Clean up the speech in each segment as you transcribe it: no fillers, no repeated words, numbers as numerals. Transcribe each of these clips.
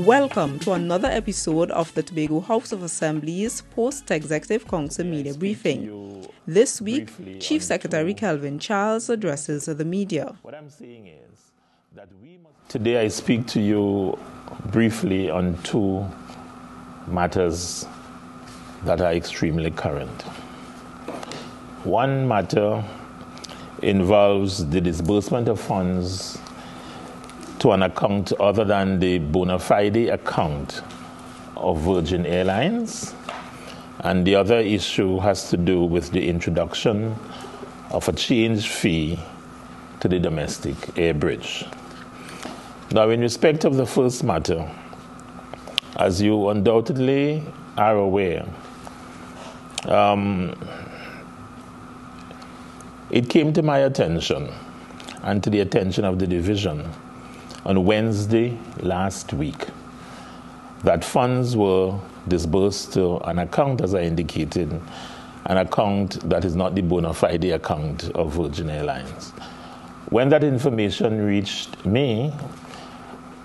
Welcome to another episode of the Tobago House of Assembly's Post-Executive Council Media Briefing. This week, Chief Secretary Kelvin Charles addresses the media. What I'm saying is that today I speak to you briefly on two matters that are extremely current. One matter involves the disbursement of funds to an account other than the bona fide account of Virgin Airlines, and the other issue has to do with the introduction of a change fee to the domestic air bridge. Now, in respect of the first matter, as you undoubtedly are aware, it came to my attention and to the attention of the division on Wednesday last week that funds were disbursed to an account, as I indicated, an account that is not the bona fide account of Virgin Airlines. When that information reached me,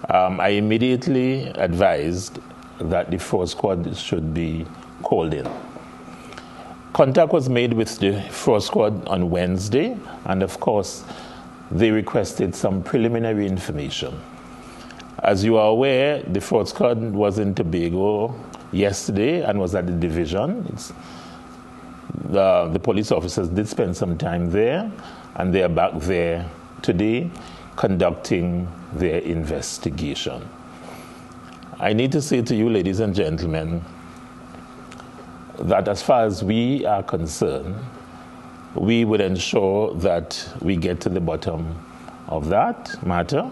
I immediately advised that the fraud squad should be called in. Contact was made with the fraud squad on Wednesday, and of course, they requested some preliminary information. As you are aware, the fraud squad was in Tobago yesterday and was at the division. The police officers did spend some time there, and they are back there today conducting their investigation. I need to say to you, ladies and gentlemen, that as far as we are concerned, we would ensure that we get to the bottom of that matter,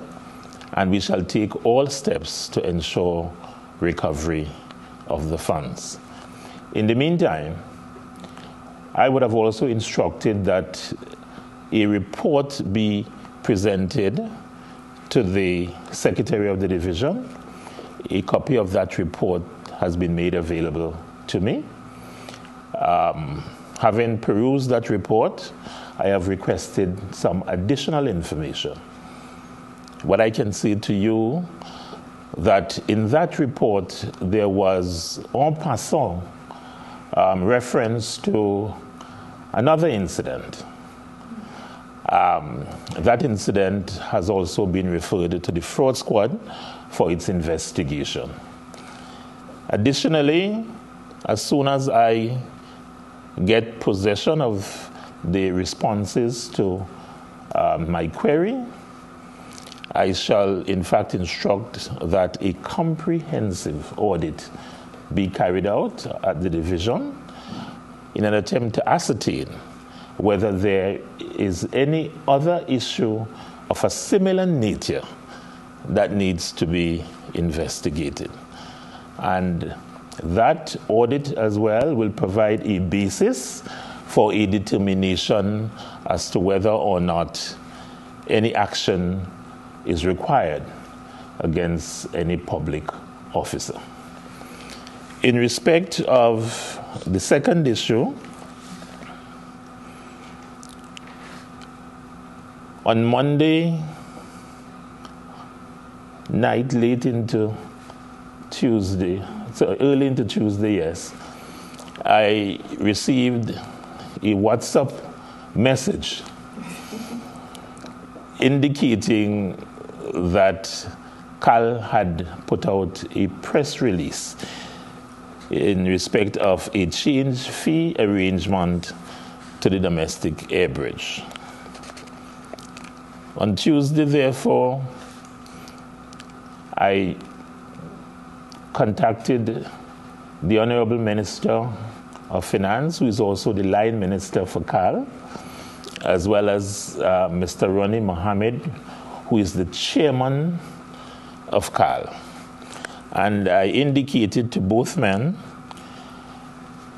and we shall take all steps to ensure recovery of the funds. In the meantime, I would have also instructed that a report be presented to the Secretary of the Division. A copy of that report has been made available to me. Having perused that report, I have requested some additional information. What I can say to you, that in that report there was en passant reference to another incident. That incident has also been referred to the fraud squad for its investigation. Additionally, as soon as I get possession of the responses to my query, I shall in fact instruct that a comprehensive audit be carried out at the division in an attempt to ascertain whether there is any other issue of a similar nature that needs to be investigated. And that audit as well will provide a basis for a determination as to whether or not any action is required against any public officer. In respect of the second issue, on Monday night, late into Tuesday, so early into Tuesday, yes, I received a WhatsApp message indicating that CAL had put out a press release in respect of a change fee arrangement to the domestic air bridge. On Tuesday, therefore, I contacted the Honorable Minister of Finance, who is also the line minister for CAL, as well as Mr. Ronnie Mohammed, who is the chairman of CAL. And I indicated to both men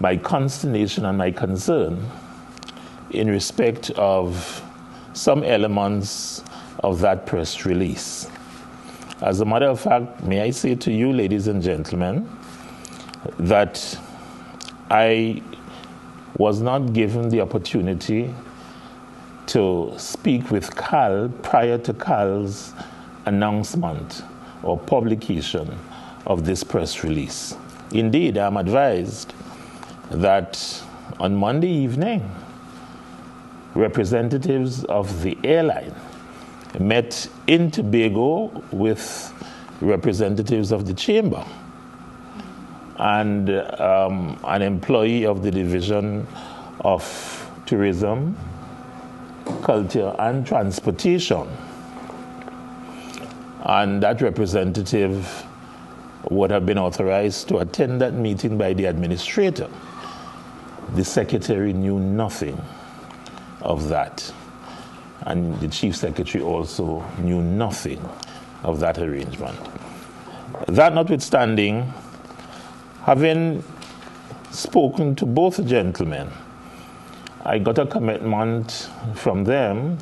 my consternation and my concern in respect of some elements of that press release. As a matter of fact, may I say to you, ladies and gentlemen, that I was not given the opportunity to speak with CAL prior to CAL's announcement or publication of this press release. Indeed, I am advised that on Monday evening, representatives of the airline met in Tobago with representatives of the chamber and an employee of the Division of Tourism, Culture and Transportation. And that representative would have been authorized to attend that meeting by the administrator. The secretary knew nothing of that. And the chief secretary also knew nothing of that arrangement. That notwithstanding, having spoken to both gentlemen, I got a commitment from them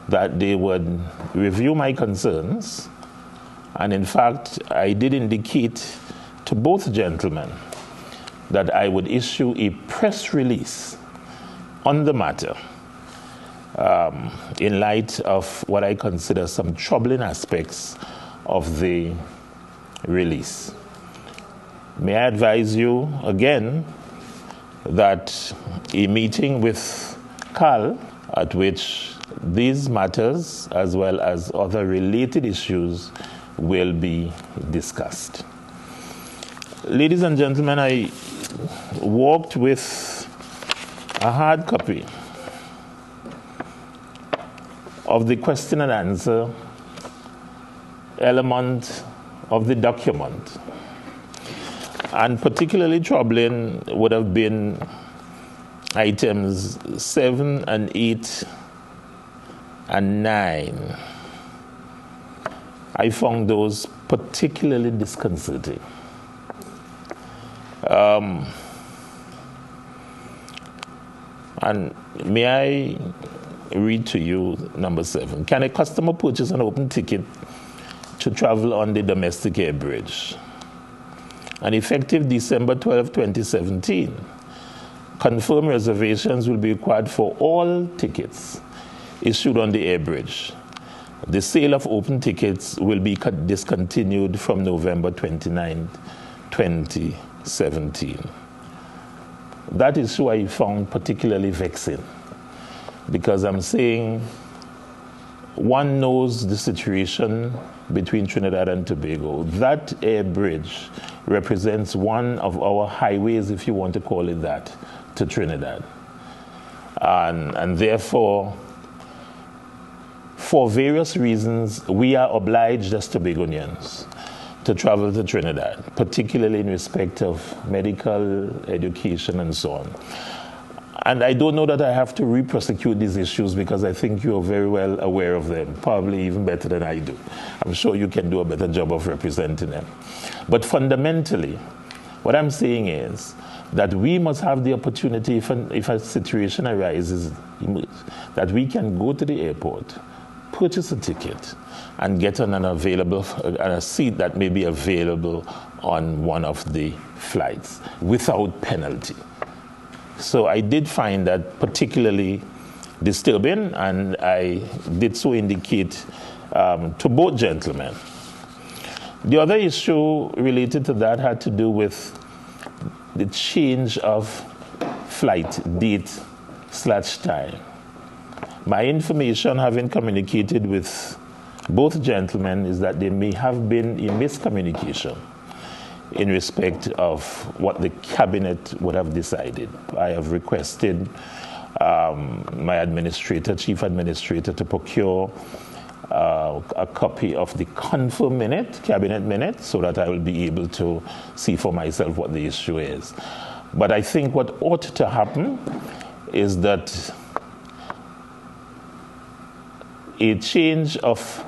that they would review my concerns. And in fact, I did indicate to both gentlemen that I would issue a press release on the matter in light of what I consider some troubling aspects of the release. May I advise you again that a meeting with CAL, at which these matters as well as other related issues will be discussed. Ladies and gentlemen, I walked with a hard copy of the question and answer element of the document. And particularly troubling would have been items 7 and 8 and 9. I found those particularly disconcerting. And may I read to you number 7. Can a customer purchase an open ticket to travel on the domestic air bridge? And effective December 12, 2017, confirmed reservations will be required for all tickets issued on the air bridge. The sale of open tickets will be discontinued from November 29, 2017. That issue I found particularly vexing, because I'm saying one knows the situation between Trinidad and Tobago. That air bridge represents one of our highways, if you want to call it that, to Trinidad. And therefore, for various reasons, we are obliged as Tobagonians to travel to Trinidad, particularly in respect of medical, education, and so on. And I don't know that I have to re-prosecute these issues, because I think you are very well aware of them, probably even better than I do. I'm sure you can do a better job of representing them. But fundamentally, what I'm saying is that we must have the opportunity, if a situation arises, that we can go to the airport, purchase a ticket, and get on a seat that may be available on one of the flights without penalty. So I did find that particularly disturbing, and I did so indicate to both gentlemen. The other issue related to that had to do with the change of flight date/time. My information, having communicated with both gentlemen, is that there may have been a miscommunication in respect of what the cabinet would have decided. I have requested my administrator, chief administrator, to procure a copy of the confirmed cabinet minute, so that I will be able to see for myself what the issue is. But I think what ought to happen is that a change of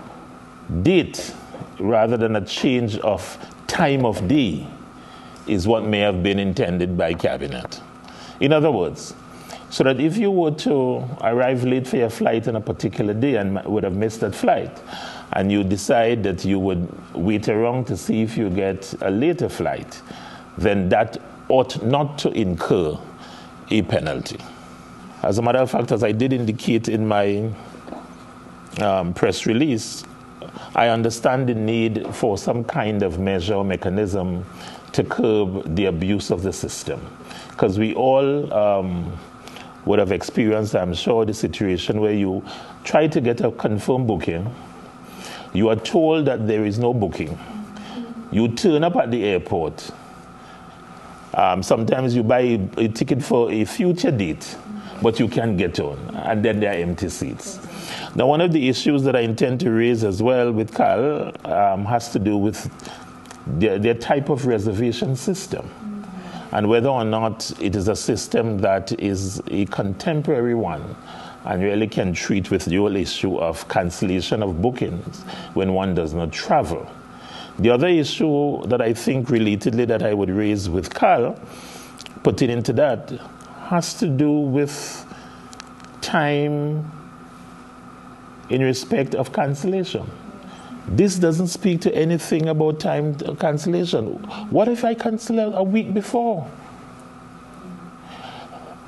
date rather than a change of time of day is what may have been intended by cabinet. In other words, so that if you were to arrive late for your flight on a particular day and would have missed that flight, and you decide that you would wait around to see if you get a later flight, then that ought not to incur a penalty. As a matter of fact, as I did indicate in my press release, I understand the need for some kind of measure or mechanism to curb the abuse of the system. Because we all would have experienced, I'm sure, the situation where you try to get a confirmed booking. You are told that there is no booking. You turn up at the airport. Sometimes you buy a ticket for a future date, but you can't get on, and then there are empty seats. Now, one of the issues that I intend to raise as well with CAL has to do with their type of reservation system, and whether or not it is a system that is a contemporary one and really can treat with the whole issue of cancellation of bookings when one does not travel. The other issue that I think relatedly that I would raise with CAL, pertaining to that, has to do with time in respect of cancellation. This doesn't speak to anything about time cancellation. What if I cancel a week before?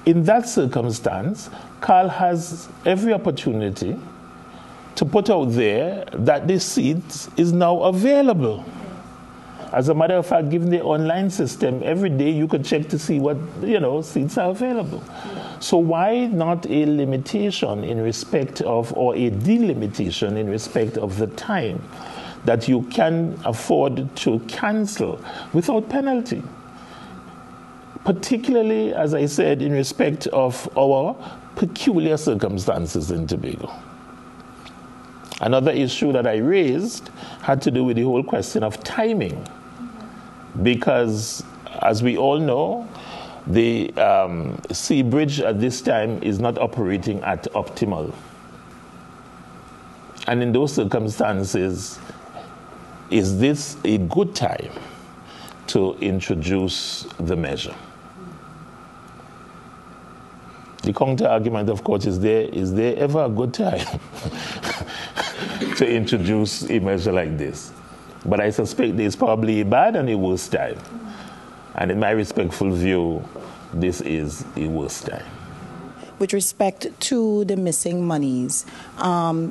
In that circumstance, CAL has every opportunity to put out there that this seat is now available. As a matter of fact, given the online system, every day you could check to see what, seats are available. So why not a limitation in respect of, or a delimitation in respect of the time that you can afford to cancel without penalty? Particularly, as I said, in respect of our peculiar circumstances in Tobago. Another issue that I raised had to do with the whole question of timing. Because, as we all know, the Sea Bridge at this time is not operating at optimal. And in those circumstances, is this a good time to introduce the measure? The counter-argument, of course, is there ever a good time to introduce a measure like this? But I suspect there's probably a bad and a worse time. And in my respectful view, this is a worse time. With respect to the missing monies,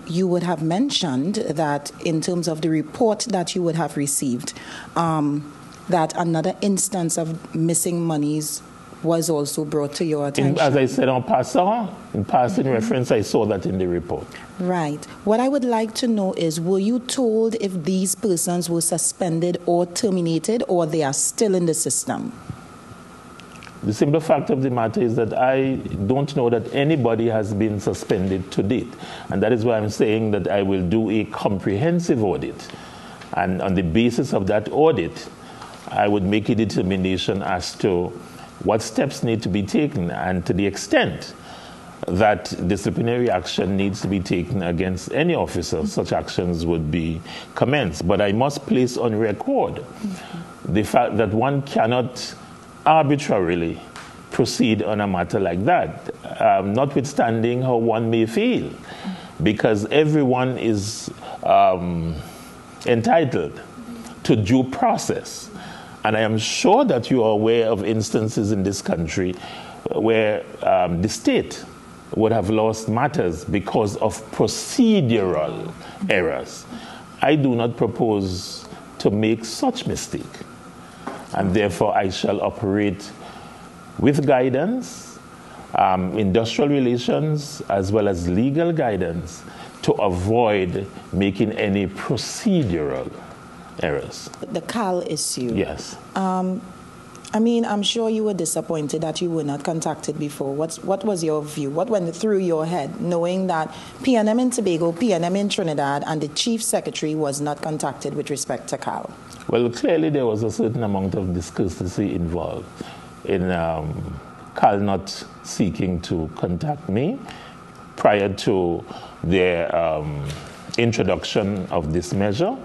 you would have mentioned that in terms of the report that you would have received, that another instance of missing monies was also brought to your attention. As I said in passing reference, I saw that in the report. Right. What I would like to know is, were you told if these persons were suspended or terminated, or they are still in the system? The simple fact of the matter is that I don't know that anybody has been suspended to date. And that is why I'm saying that I will do a comprehensive audit. And on the basis of that audit, I would make a determination as to what steps need to be taken, and to the extent that disciplinary action needs to be taken against any officer, such actions would be commenced. But I must place on record the fact that one cannot arbitrarily proceed on a matter like that, notwithstanding how one may feel, because everyone is entitled to due process. And I am sure that you are aware of instances in this country where the state would have lost matters because of procedural errors. I do not propose to make such mistake. And therefore, I shall operate with guidance, industrial relations, as well as legal guidance, to avoid making any procedural errors. The CAL issue. Yes. I mean, I'm sure you were disappointed that you were not contacted before. What was your view? What went through your head, knowing that PNM in Tobago, PNM in Trinidad, and the Chief Secretary was not contacted with respect to CAL? Well, clearly there was a certain amount of discourtesy involved in CAL not seeking to contact me prior to their introduction of this measure.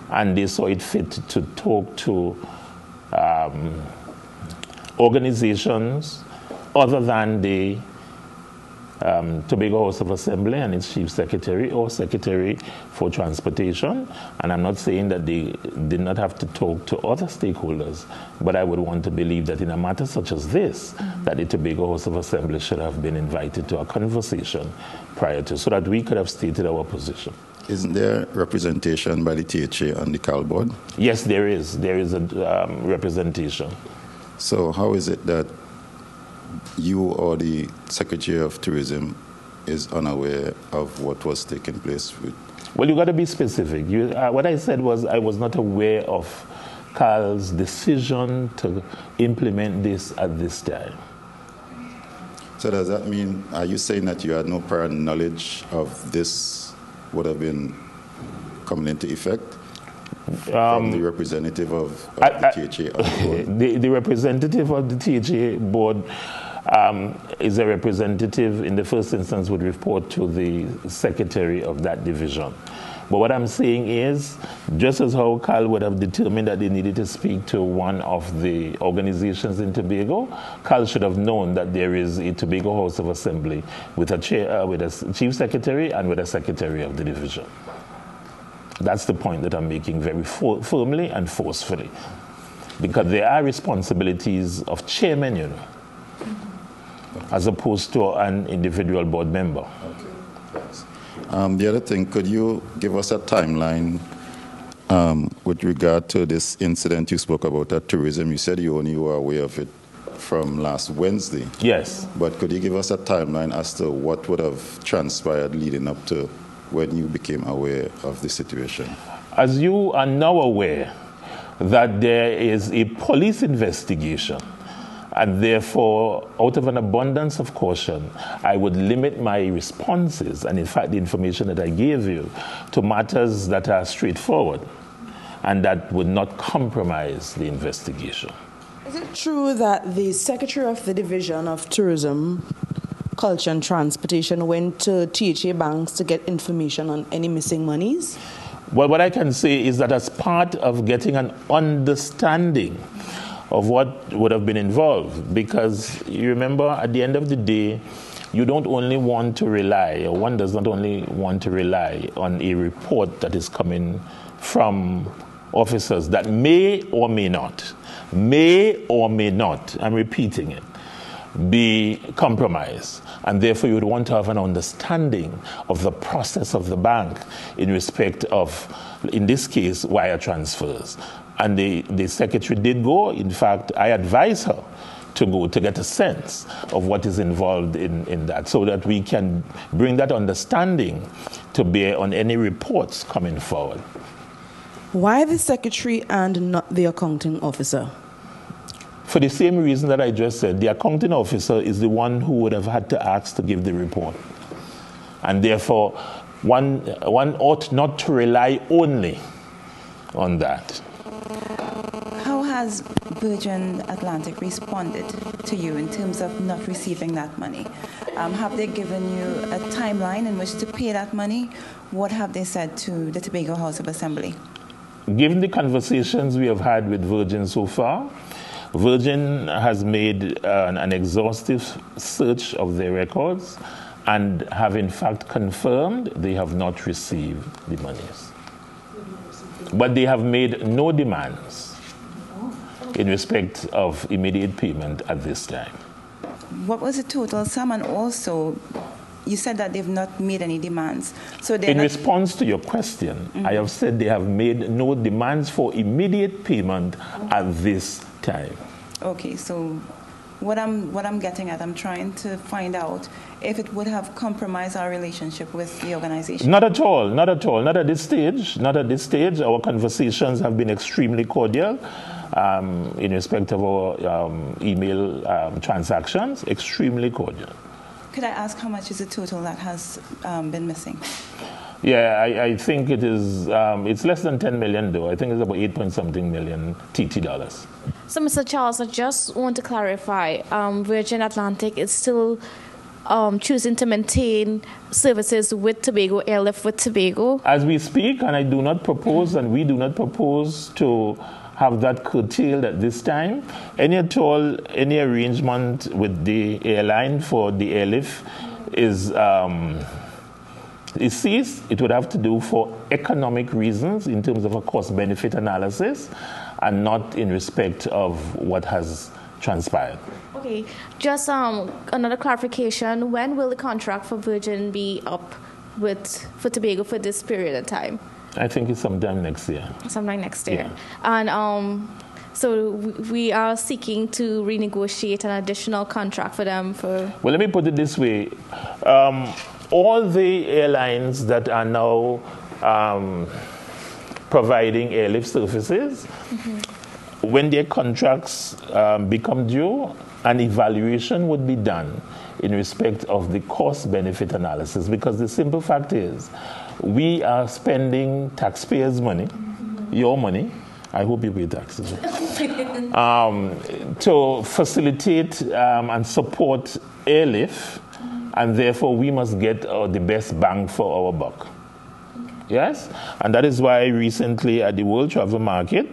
And they saw it fit to talk to organizations other than the Tobago House of Assembly and its Chief Secretary or Secretary for Transportation. And I'm not saying that they did not have to talk to other stakeholders, but I would want to believe that in a matter such as this, that the Tobago House of Assembly should have been invited to a conversation prior to, so that we could have stated our position. Isn't there representation by the THA on the CAL board? Yes, there is. There is a representation. So how is it that you or the Secretary of Tourism is unaware of what was taking place with? Well, you got to be specific. What I said was I was not aware of CAL's decision to implement this at this time. So does that mean, are you saying that you had no prior knowledge of this would have been coming into effect from the representative of the THA on the board? The representative of the THA board is a representative, in the first instance, would report to the secretary of that division. But what I'm saying is, just as how CAL would have determined that they needed to speak to one of the organizations in Tobago, CAL should have known that there is a Tobago House of Assembly with a chief secretary and with a secretary of the division. That's the point that I'm making very firmly and forcefully. Because there are responsibilities of chairman, you know, as opposed to an individual board member. Okay. Thanks. The other thing, could you give us a timeline with regard to this incident you spoke about at tourism? You said you only were aware of it from last Wednesday. Yes. But could you give us a timeline as to what would have transpired leading up to when you became aware of the situation? As you are now aware that there is a police investigation, and therefore, out of an abundance of caution, I would limit my responses, and in fact the information that I gave you, to matters that are straightforward and that would not compromise the investigation. Is it true that the Secretary of the Division of Tourism, Culture and Transportation went to THA banks to get information on any missing monies? Well, what I can say is that as part of getting an understanding of what would have been involved, because you remember at the end of the day, you don't only want to rely, or one does not only want to rely on a report that is coming from officers that may or may not, I'm repeating it, be compromised. And therefore you would want to have an understanding of the process of the bank in respect of, in this case, wire transfers. And the secretary did go. In fact, I advise her to go to get a sense of what is involved in that, so that we can bring that understanding to bear on any reports coming forward. Why the secretary and not the accounting officer? For the same reason that I just said, the accounting officer is the one who would have had to ask to give the report. And therefore, one ought not to rely only on that. How has Virgin Atlantic responded to you in terms of not receiving that money? Have they given you a timeline in which to pay that money? What have they said to the Tobago House of Assembly? Given the conversations we have had with Virgin so far, Virgin has made an exhaustive search of their records and have in fact confirmed they have not received the monies. But they have made no demands in respect of immediate payment at this time. What was the total sum? And also, you said that they've not made any demands. So in response to your question, I have said they have made no demands for immediate payment at this time. Okay, so what I'm getting at, I'm trying to find out if it would have compromised our relationship with the organization. Not at all, not at all, not at this stage, not at this stage. Our conversations have been extremely cordial in respect of our email transactions, extremely cordial. Could I ask how much is the total that has been missing? Yeah, I think it is, it's less than 10 million though. I think it's about 8-point-something million TT dollars. So, Mr. Charles, I just want to clarify, Virgin Atlantic is still choosing to maintain services with Tobago, airlift with Tobago? As we speak, and I do not propose, and we do not propose to have that curtailed at this time. Any arrangement with the airline for the airlift is ceased. It would have to do for economic reasons in terms of a cost-benefit analysis and not in respect of what has transpired. Okay, just another clarification. When will the contract for Virgin be up for Tobago for this period of time? I think it's sometime next year. Sometime next year. Yeah. And so we are seeking to renegotiate an additional contract for them for... Well, let me put it this way. All the airlines that are now providing airlift services, when their contracts become due, an evaluation would be done in respect of the cost-benefit analysis, because the simple fact is we are spending taxpayers' money, your money, I hope you pay taxes, to facilitate and support airlift, and therefore we must get the best bang for our buck. Yes? And that is why recently at the World Travel Market,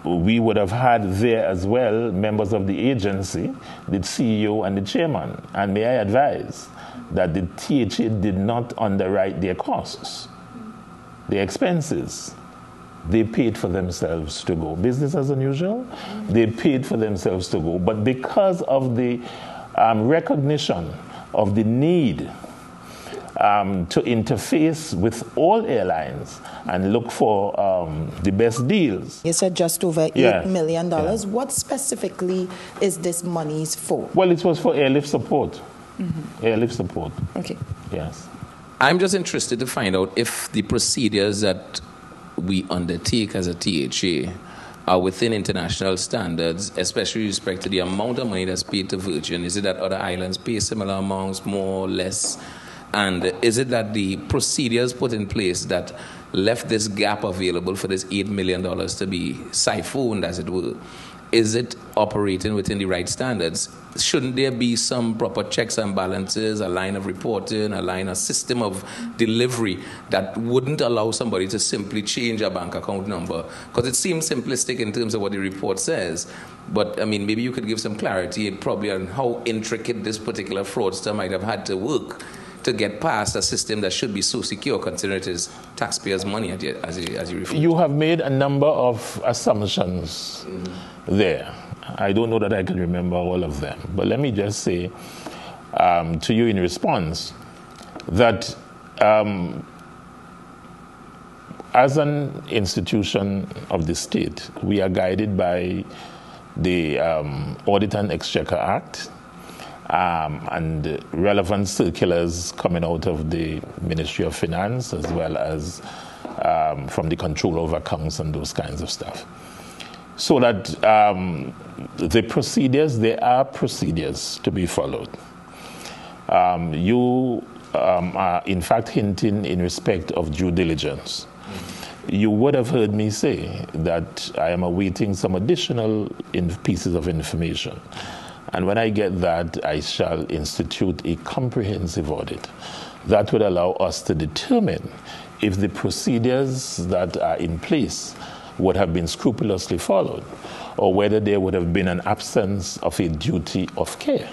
we would have had there as well members of the agency, the CEO and the chairman. And may I advise that the THA did not underwrite their costs, their expenses. They paid for themselves to go. Business as unusual, they paid for themselves to go. But because of the recognition of the need to interface with all airlines and look for the best deals. You said just over $8 million. Yeah. What specifically is this money for? Well, it was for airlift support. Airlift support. Okay. Yes. I'm just interested to find out if the procedures that we undertake as a THA are within international standards, especially with respect to the amount of money that's paid to Virgin. Is it that other islands pay similar amounts, more or less? And is it that the procedures put in place that left this gap available for this $8 million to be siphoned, as it were, is it operating within the right standards? Shouldn't there be some proper checks and balances, a line of reporting, a system of delivery that wouldn't allow somebody to simply change a bank account number? Because it seems simplistic in terms of what the report says. But, I mean, maybe you could give some clarity probably on how intricate this particular fraudster might have had to work to get past a system that should be so secure, considering it is taxpayers' money, as you refer to. You have made a number of assumptions there. I don't know that I can remember all of them. But let me just say to you in response that as an institution of the state, we are guided by the Audit and Exchequer Act, and relevant circulars coming out of the Ministry of Finance, as well as from the Control of Accounts and those kinds of stuff. So that the procedures, there are procedures to be followed. You are in fact hinting in respect of due diligence. You would have heard me say that I am awaiting some additional pieces of information. And when I get that, I shall institute a comprehensive audit. That would allow us to determine if the procedures that are in place would have been scrupulously followed, or whether there would have been an absence of a duty of care.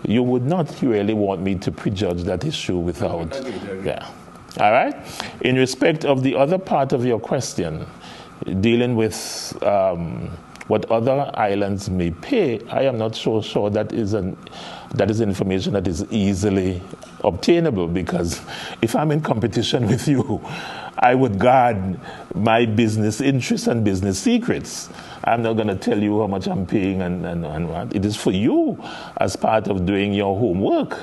You would not really want me to prejudge that issue without... Yeah. All right? In respect of the other part of your question, dealing with what other islands may pay, I am not so sure that is information that is easily obtainable, because if I'm in competition with you, I would guard my business interests and business secrets. I'm not going to tell you how much I'm paying and what. It is for you, as part of doing your homework,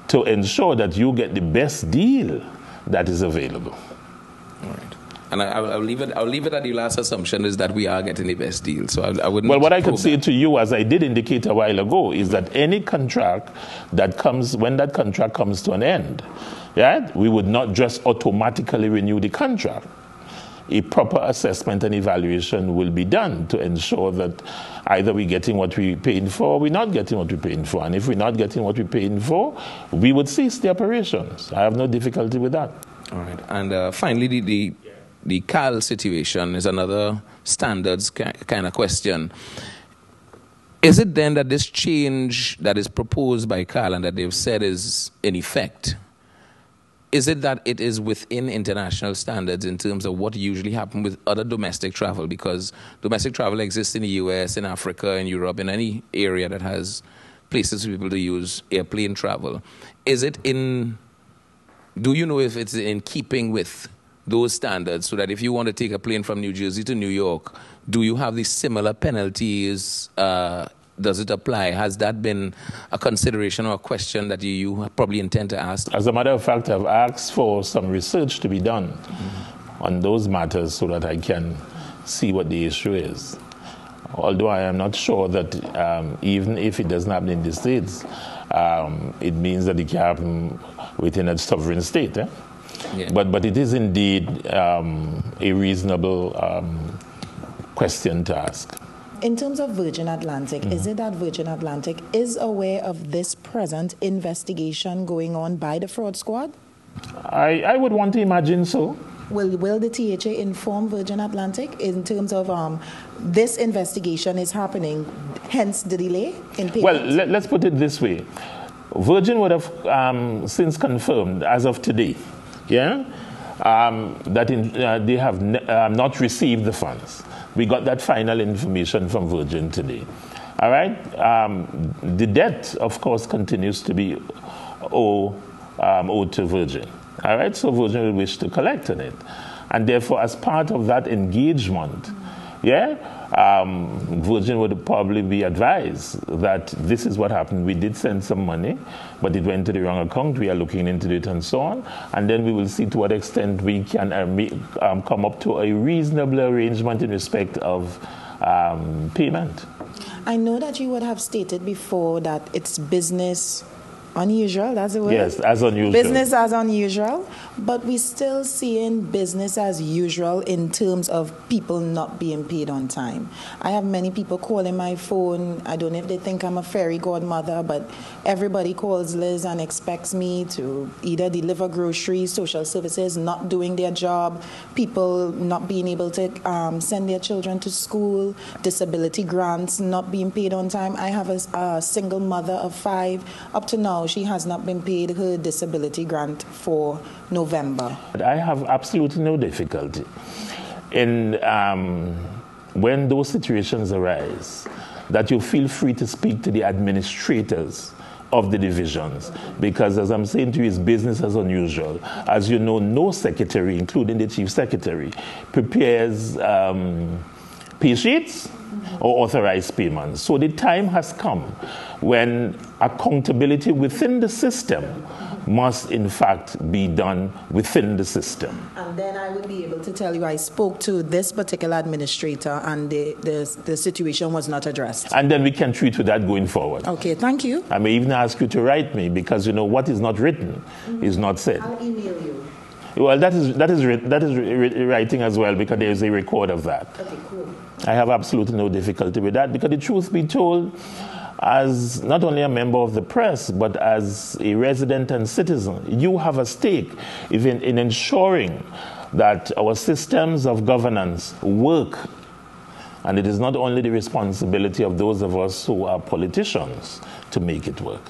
to ensure that you get the best deal that is available. All right. And I'll leave it at the last assumption is that we are getting the best deal. So I wouldn't... Well, what I could say to you, as I did indicate a while ago, is that any contract that comes, when that contract comes to an end, yeah, we would not just automatically renew the contract. A proper assessment and evaluation will be done to ensure that either we're getting what we're paying for or we're not getting what we're paying for. And if we're not getting what we're paying for, we would cease the operations. I have no difficulty with that. All right. And finally, the CAL situation is another standards kind of question. Is it then that this change that is proposed by CAL and that they've said is in effect, is it that it is within international standards in terms of what usually happens with other domestic travel? Because domestic travel exists in the US, in Africa, in Europe, in any area that has places for people to use airplane travel. Do you know if it's in keeping with those standards, so that if you want to take a plane from New Jersey to New York, do you have these similar penalties? Does it apply? Has that been a consideration or a question that you probably intend to ask? As a matter of fact, I've asked for some research to be done on those matters so that I can see what the issue is. Although I am not sure that even if it doesn't happen in the States, it means that it can happen within a sovereign state. Eh? Yeah. But it is indeed a reasonable question to ask. In terms of Virgin Atlantic, is it that Virgin Atlantic is aware of this present investigation going on by the fraud squad? I would want to imagine so. Will the THA inform Virgin Atlantic in terms of this investigation is happening, hence the delay in payment? Well, let's put it this way. Virgin would have since confirmed, as of today, that they have not received the funds. We got that final information from Virgin today. All right? The debt, of course, continues to be owed to Virgin. All right? So Virgin will wish to collect on it. And therefore, as part of that engagement, Virgin would probably be advised that this is what happened. We did send some money, but it went to the wrong account. We are looking into it and so on. And then we will see to what extent we can come up to a reasonable arrangement in respect of payment. I know that you would have stated before that it's business unusual, that's the word? Yes, as unusual. Business as unusual, but we're still seeing business as usual in terms of people not being paid on time. I have many people calling my phone. I don't know if they think I'm a fairy godmother, but everybody calls Liz and expects me to either deliver groceries, social services not doing their job, people not being able to send their children to school, disability grants not being paid on time. I have a single mother of 5. Up to now, she has not been paid her disability grant for November. I have absolutely no difficulty in when those situations arise, that you feel free to speak to the administrators of the divisions, because as I'm saying to you, it's business as unusual. As you know, no secretary, including the chief secretary, prepares pay sheets or authorized payments. So the time has come when accountability within the system must in fact be done within the system. And then I would be able to tell you I spoke to this particular administrator and the situation was not addressed. And then we can treat with that going forward. Okay, thank you. I may even ask you to write me, because you know what is not written is not said. I'll email you. Well, that is writing as well, because there is a record of that. Okay, cool. I have absolutely no difficulty with that, because the truth be told, as not only a member of the press, but as a resident and citizen, you have a stake in ensuring that our systems of governance work. And it is not only the responsibility of those of us who are politicians to make it work.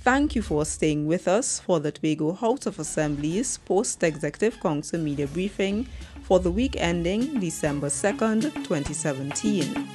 Thank you for staying with us for the Tobago House of Assembly's Post-Executive Council Media Briefing for the week ending December 2nd, 2017.